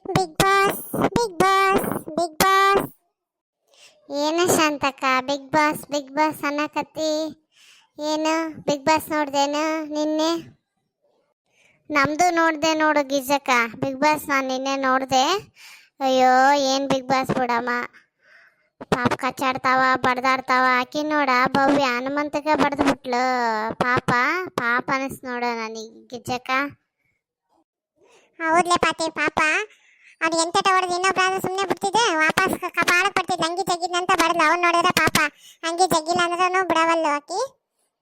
Big boss big boss big boss. ಏನು ಶಾಂತಕ್ಕ big boss ಅನ್ನಕತ್ತಿ? ಏನು ಬಿಗ್ ಬಾಸ್ ನೋಡ್ದೇನು ನಿನ್ನೆ? ನಮ್ದು ನೋಡ್ದೆ ನೋಡು ಗಿಜಕ್ಕ, ಬಿಗ್ ಬಾಸ್ ನಾನು ನಿನ್ನೆ ನೋಡ್ದೆ. ಅಯ್ಯೋ ಏನು ಬಿಗ್ ಬಾಸ್ ಬಿಡಮ್ಮ, ಪಾಪ ಕಚ್ಚಾಡ್ತಾವ ಬಡ್ದಾಡ್ತಾವ. ಆಕಿ ನೋಡ ಭವ್ಯ ಹನುಮಂತಗೆ ಬಡ್ದು ಬಿಟ್ಲು. ಪಾಪ ಪಾಪ ಅನಿಸ್ ನೋಡ ನನಗೆ ಗಿಜ್ಜಕ್ಕ. ಹೌದ್ಲೆ ಪಾತಿ ಪಾಪ. ಅವ್ನು ಎಂತೆಟ ಹೊಡೆದು ಇನ್ನೊಬ್ರಾದ್ರೂ ಸುಮ್ಮನೆ ಬಿಡ್ತಿದ್ದೆ, ವಾಪಸ್ ಕಪಾಳಕ್ಕೆ ಬರ್ತಿದ್ಲು. ಅಂಗಿ ಜಗ್ಗಿದ್ನಂತ ಬಡ್ದು. ಅವ್ನು ನೋಡಿದ್ರೆ ಪಾಪ ಅಂಗಿ ಜಗ್ಗಿಲ್ಲ ಅಂದ್ರೂ ಬಿಡವಲ್ಲು ಆಕಿ.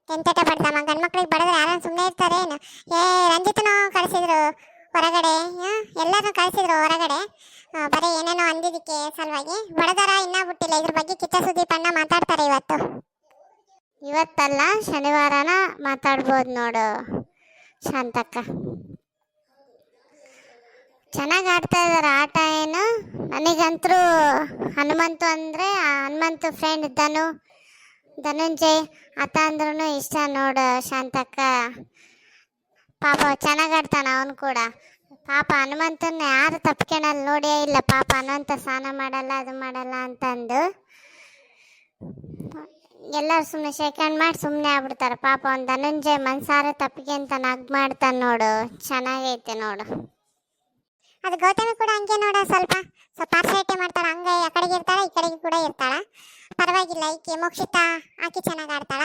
ಎಂತೆಟ ಬಡ್ದಮ್ಮ. ಗಂಡು ಮಕ್ಳಿಗೆ ಬಡಿದ್ರೆ ಯಾರು ಸುಮ್ಮನೆ ಇರ್ತಾರೆ ಏನು? ರಂಜಿತನೂ ಕಳಿಸಿದ್ರು ಹೊರಗಡೆ, ಎಲ್ಲರೂ ಕಳಿಸಿದ್ರು ಹೊರಗಡೆ. ಬರೀ ಏನೇನೋ ಅಂದಿದ್ದಕ್ಕೆ ಸಲುವಾಗಿ ಬಡದಾರ ಇನ್ನೂ ಬಿಟ್ಟಿಲ್ಲ. ಇದ್ರ ಬಗ್ಗೆ ಕಿಚ್ಚ ಸುದೀಪ್ ಅಣ್ಣ ಮಾತಾಡ್ತಾರೆ ಇವತ್ತು. ಇವತ್ತಲ್ಲ ಶನಿವಾರನ ಮಾತಾಡ್ಬೋದು ನೋಡು ಶಾಂತಕ್ಕ. ಚೆನ್ನಾಗಿ ಆಡ್ತಾ ಇದ್ದಾರೆ ಆಟ. ಏನು ನನಗಂತರೂ ಹನುಮಂತು ಅಂದರೆ ಹನುಮಂತು ಫ್ರೆಂಡ್ ಧನುಂಜಯ್ ಆತ ಅಂದ್ರೂ ಇಷ್ಟ ನೋಡು ಶಾಂತಕ್ಕ. ಪಾಪ ಚೆನ್ನಾಗಿ ಆಡ್ತಾನ ಅವನು ಕೂಡ. ಪಾಪ ಹನುಮಂತನ ಯಾರು ತಪ್ಕೊಳಲ್ಲ ನೋಡೇ ಇಲ್ಲ. ಪಾಪ ಹನುಮಂತ ಸ್ನಾನ ಮಾಡಲ್ಲ ಅದು ಮಾಡಲ್ಲ ಅಂತಂದು ಎಲ್ಲರೂ ಸುಮ್ಮನೆ ಶೇಖಂಡ್ ಮಾಡಿ ಸುಮ್ಮನೆ ಆಗ್ಬಿಡ್ತಾರೆ. ಪಾಪ ಅವ್ನು ಧನುಂಜಯ್ ಮನ್ಸಾರ ತಪ್ಪಿಗೆ ಅಂತ ನಗ್ ಮಾಡ್ತಾನೆ ನೋಡು. ಚೆನ್ನಾಗೈತೆ ನೋಡು. ಅದು ಗೌತಮಿ ಕೂಡ ಹಂಗೆ ನೋಡ, ಸ್ವಲ್ಪ ಪಾರ್ಶಾಲಿಟಿ ಮಾಡ್ತಾಳೆ. ಹಂಗೆ ಆ ಕಡೆಗೆ ಇರ್ತಾಳೆ, ಈ ಕಡೆಗೆ ಕೂಡ ಇರ್ತಾಳೆ. ಪರವಾಗಿಲ್ಲ. ಈಕೆ ಮೋಕ್ಷಿತಾ ಆಕೆ ಚೆನ್ನಾಗಿ ಆಡ್ತಾಳ.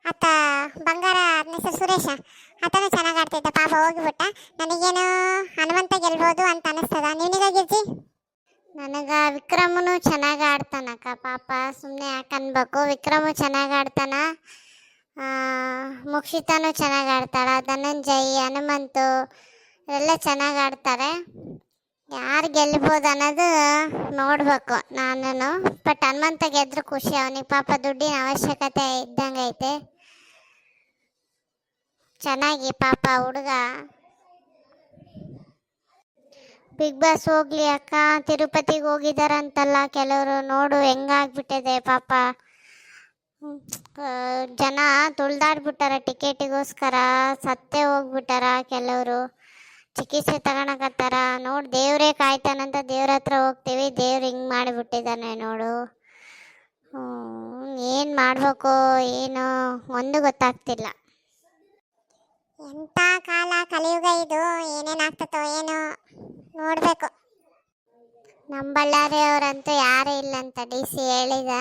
ಆತ ಬಂಗಾರ ಹೆಸರು ಸುರೇಶ, ಆತನೂ ಚೆನ್ನಾಗಿ ಆಡ್ತಿದ್ದ. ಪಾಪ ಹೋಗಿಬಿಟ್ಟ. ನನಗೇನು ಹನುಮಂತ ಗೆಲ್ಬೋದು ಅಂತ ಅನಿಸ್ತದ. ನಿನಗಾಗಿರ್ಜಿ? ನನಗೆ ವಿಕ್ರಮನು ಚೆನ್ನಾಗಿ ಆಡ್ತಾನಕ್ಕ. ಪಾಪ ಸುಮ್ಮನೆ ಯಾಕೆ ಅನ್ಬೇಕು, ವಿಕ್ರಮು ಚೆನ್ನಾಗಿ ಆಡ್ತಾನ. ಮೋಕ್ಷಿತಾನು ಚೆನ್ನಾಗಿ ಆಡ್ತಾಳ. ಧನಂಜಯ್ ಹನುಮಂತು ಎಲ್ಲ ಚೆನ್ನಾಗಿ ಆಡ್ತಾರೆ. ಯಾರು ಗೆಲ್ಬೋದು ಅನ್ನೋದು ನೋಡ್ಬೇಕು ನಾನು. ಬಟ್ ಹನುಮಂತ ಗೆದ್ರು ಖುಷಿ. ಅವನಿಗೆ ಪಾಪ ದುಡ್ಡಿನ ಅವಶ್ಯಕತೆ ಇದ್ದಂಗೆ ಐತೆ. ಚೆನ್ನಾಗಿ ಪಾಪ ಹುಡುಗ. ಬಿಗ್ ಬಾಸ್ ಹೋಗ್ಲಿ ಅಕ್ಕ, ತಿರುಪತಿಗೆ ಹೋಗಿದಾರಂತಲ್ಲ ಕೆಲವರು. ನೋಡು ಹೆಂಗಾಗ್ಬಿಟ್ಟಿದೆ ಪಾಪ. ಜನ ತುಳ್ದಾಡ್ಬಿಟ್ಟಾರ ಟಿಕೆಟಿಗೋಸ್ಕರ. ಸತ್ತೇ ಹೋಗ್ಬಿಟ್ಟಾರ ಕೆಲವರು. ಚಿಕಿತ್ಸೆ ತಗೊಳಕತ್ತಾರ. ನೋಡಿ ದೇವ್ರೇ ಕಾಯ್ತಾನಂತ ದೇವ್ರ ಹತ್ರ ಹೋಗ್ತೀವಿ, ದೇವ್ರು ಹಿಂಗೆ ಮಾಡಿಬಿಟ್ಟಿದ್ದಾನೆ ನೋಡು. ಏನು ಮಾಡ್ಬೇಕು ಏನು ಒಂದು ಗೊತ್ತಾಗ್ತಿಲ್ಲ. ಎಂಥ ಕಾಲ ಕಲಿಯುಗ ಇದು. ಏನೇನಾಗ್ತತೋ ಏನೋ ನೋಡಬೇಕು. ನಮ್ಮ ಬಳ್ಳಾರಿಯವರಂತೂ ಯಾರೂ ಇಲ್ಲ ಅಂತ DC ಹೇಳಿದ.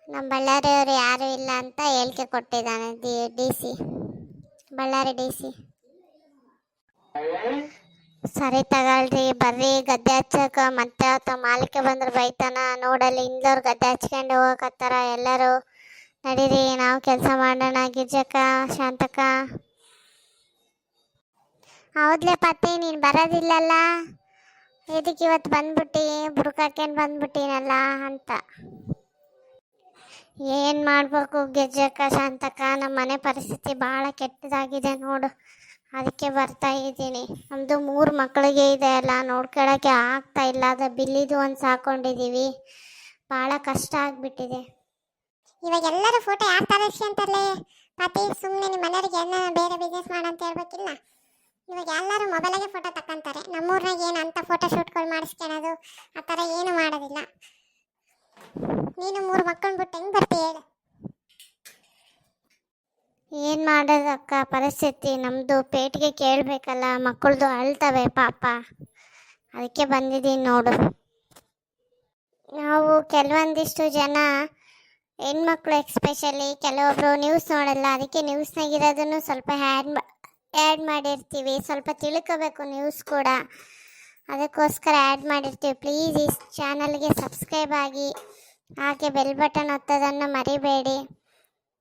ನಮ್ಮ ಬಳ್ಳಾರಿಯವರು ಯಾರೂ ಇಲ್ಲ ಅಂತ ಹೇಳಿಕೆ ಕೊಟ್ಟಿದ್ದಾನೆ DC, ಬಳ್ಳಾರಿ DC. ಸರಿ ತಗೊಳ್ರಿ, ಬರ್ರಿ ಗದ್ದೆ ಹಚ್ಚಕ್ಕೆ. ಮತ್ತೆ ಆತ ಮಾಲಿಕೆ ಬಂದ್ರೆ ಬೈತಾನ. ನೋಡಲ್ಲಿ ಇಂದೋರ್ ಗದ್ದೆ ಹಚ್ಕೊಂಡು ಹೋಗಕತ್ತಾರ ಎಲ್ಲರೂ. ನಡೀರಿ ನಾವು ಕೆಲಸ ಮಾಡೋಣ ಗಿರ್ಜಕ್ಕ ಶಾಂತಕ್ಕ. ಹೌದ್ಲೆ ಪತಿ, ನೀನು ಬರೋದಿಲ್ಲಲ್ಲ, ಇದಕ್ಕೆ ಇವತ್ತು ಬಂದ್ಬಿಟ್ಟು ಬುರ್ಕಾಕೇನು ಬಂದ್ಬಿಟ್ಟಿನಲ್ಲ ಅಂತ. ಏನು ಮಾಡಬೇಕು ಗಿರ್ಜಕ್ಕ ಶಾಂತಕ್ಕ, ನಮ್ಮ ಮನೆ ಪರಿಸ್ಥಿತಿ ಭಾಳ ಕೆಟ್ಟದಾಗಿದೆ ನೋಡು. ಅದಕ್ಕೆ ಬರ್ತಾ ಇದ್ದೀನಿ. ನಮ್ಮದು 3 ಮಕ್ಕಳಿಗೆ ಇದೆ ಅಲ್ಲ, ನೋಡ್ಕೊಳ್ಳೋಕ್ಕೆ ಆಗ್ತಾ ಇಲ್ಲ. ಅದು ಬಿಲ್ಲಿದು ಒಂದು ಸಾಕೊಂಡಿದ್ದೀವಿ. ಭಾಳ ಕಷ್ಟ ಆಗಿಬಿಟ್ಟಿದೆ. ಇವಾಗ ಎಲ್ಲರೂ ಫೋಟೋ ಯಾರು ತರಿಸಿ ಅಂತಾರಲ್ಲ ಪಾತಿ. ಸುಮ್ಮನೆ ನಿಮ್ಮ ಮನೆಯವ್ರಿಗೆ ಏನೋ ಬೇರೆ ಬಿಸ್ನೆಸ್ ಮಾಡಂತ ಹೇಳ್ಬೇಕಿಲ್ಲ. ಇವಾಗ ಎಲ್ಲರೂ ಮೊಬೈಲಾಗೆ ಫೋಟೋ ತಕ್ಕಂತಾರೆ. ನಮ್ಮೂರ್ನಾಗ ಏನು ಅಂತ ಫೋಟೋ ಶೂಟ್ಗಳು ಮಾಡಿಸ್ಕೊಳ್ಳೋದು ಆ ಥರ ಏನು ಮಾಡೋದಿಲ್ಲ. ನೀನು 3 ಮಕ್ಕಳನ್ನ ಬಿಟ್ಟು ಹೆಂಗೆ ಬರ್ತೀಯ ಹೇಳು? ಏನು ಮಾಡೋದಕ್ಕ, ಪರಿಸ್ಥಿತಿ ನಮ್ಮದು ಪೇಟಿಗೆ ಕೇಳಬೇಕಲ್ಲ. ಮಕ್ಕಳದು ಅಳ್ತವೆ ಪಾಪ. ಅದಕ್ಕೆ ಬಂದಿದ್ದೀನಿ ನೋಡು. ನಾವು ಕೆಲವೊಂದಿಷ್ಟು ಜನ ಹೆಣ್ಮಕ್ಳು ಎಕ್ಸ್ಪೆಷಲಿ ಕೆಲವೊಬ್ಬರು ನ್ಯೂಸ್ ನೋಡಲ್ಲ. ಅದಕ್ಕೆ ನ್ಯೂಸ್ನಾಗಿರೋದನ್ನು ಸ್ವಲ್ಪ ಆ್ಯಡ್ ಮಾಡಿರ್ತೀವಿ. ಸ್ವಲ್ಪ ತಿಳ್ಕೋಬೇಕು ನ್ಯೂಸ್ ಕೂಡ, ಅದಕ್ಕೋಸ್ಕರ ಆ್ಯಡ್ ಮಾಡಿರ್ತೀವಿ. ಪ್ಲೀಸ್ ಈ ಚಾನಲ್ಗೆ ಸಬ್ಸ್ಕ್ರೈಬ್ ಆಗಿ, ಹಾಗೆ ಬೆಲ್ ಬಟನ್ ಒತ್ತೋದನ್ನು ಮರಿಬೇಡಿ.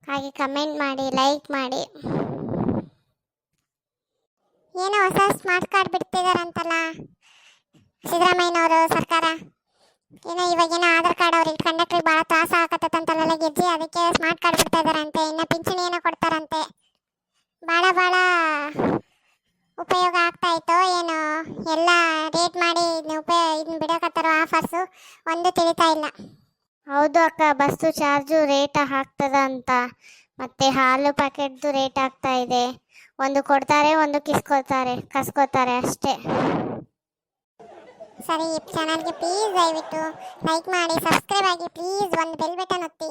ಹಾಗೆ ಕಮೆಂಟ್ ಮಾಡಿ, ಲೈಕ್ ಮಾಡಿ. ಏನೋ ಹೊಸ ಸ್ಮಾರ್ಟ್ ಕಾರ್ಡ್ ಬಿಡ್ತಿದಾರಂತಲ್ಲ ಸಿದ್ದರಾಮಯ್ಯನವರು ಸರ್ಕಾರ. ಏನೋ ಇವಾಗೇನೋ ಆಧಾರ್ ಕಾರ್ಡ್ ಅವ್ರಿಗೆ ಕಂಡಕ್ಟ್ರಿಗೆ ಭಾಳ ತ್ರಾಸ ಆಗತ್ತಂತಲ್ಲ ಗಿರ್ಜಿ. ಅದಕ್ಕೆ ಸ್ಮಾರ್ಟ್ ಕಾರ್ಡ್ ಬಿಡ್ತಾ ಇದಾರಂತೆ. ಇನ್ನು ಪಿಂಚಣಿ ಏನೋ ಕೊಡ್ತಾರಂತೆ. ಭಾಳ ಉಪಯೋಗ ಆಗ್ತಾ ಇತ್ತು ಏನೋ. ಎಲ್ಲ ರೇಟ್ ಮಾಡಿ ಇದನ್ನ ಬಿಡಕತ್ತಾರೋ ಆಫರ್ಸು, ಒಂದು ತಿಳಿತಾ ಇಲ್ಲ. ಹೌದು ಅಕ್ಕ, ಬಸ್ಸು ಚಾರ್ಜು ರೇಟ್ ಆಗ್ತದ ಅಂತ. ಮತ್ತು ಹಾಲು ಪ್ಯಾಕೆಟ್ದು ರೇಟ್ ಆಗ್ತಾ ಇದೆ. ಒಂದು ಕೊಡ್ತಾರೆ ಒಂದು ಕಸ್ಕೋತಾರೆ ಅಷ್ಟೇ. ಸರಿ, ಈ ಚಾನಲ್ಗೆ ಪ್ಲೀಸ್ ದಯವಿಟ್ಟು ಲೈಕ್ ಮಾಡಿ, ಸಬ್ಸ್ಕ್ರೈಬ್ ಆಗಿ, ಪ್ಲೀಸ್ ಒಂದು ಬೆಲ್ ಬಟನ್ ಒತ್ತಿ.